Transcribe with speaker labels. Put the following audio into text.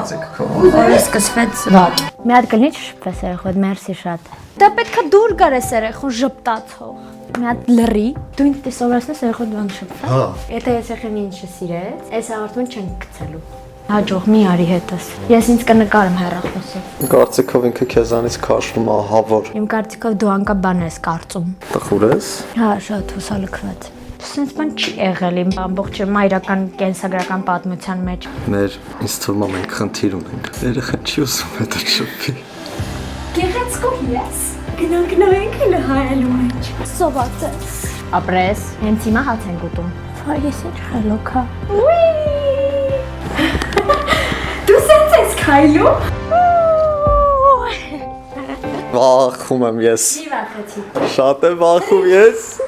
Speaker 1: կարծիք քո։
Speaker 2: Օրը սկսվեց վատ։ Մի հատ կլինի չշփվես երեխոդ, մերսի շատ։
Speaker 3: Դա պետքա դուր գարես երեխուն ժպտացող։
Speaker 2: Մի հատ լրի, դու ինձ սովորացնես երեխոդ բան շփվել։
Speaker 1: Հա։
Speaker 2: Եթե երեխան ինձ սիրեց, այս հաղորդումը չենք գցելու։ Հաջող մի արի հետս։ Ես ինձ կնկարեմ հեռախոսով։
Speaker 1: Կարծիքով ինքը քեզանից քաշվում է հավոր։
Speaker 2: Իմ կարծիքով դու անկա բան ես կարծում։
Speaker 1: Տխուր ես։
Speaker 2: Հա, շատ հուսալքված։ Սենց բան չի եղել իմ ամբողջ մայրական կենսագրական պատմության մեջ։
Speaker 1: Մեր ինձ թվում է մենք խնդիր ունենք։ Երեխան չի ուզում հետո շփվի։
Speaker 3: Գեղեցկով ես։ Գնանք հայելու մեջ։ Սոված ես։
Speaker 2: Ապրես, հենց հիմա հաց ենք ուտում։ Այս ինչ խելոք է։
Speaker 3: Դու սենց ես քայլում։
Speaker 1: Վախում եմ ես։
Speaker 2: Չի վախեցի։
Speaker 1: Շատ եմ վախում ես։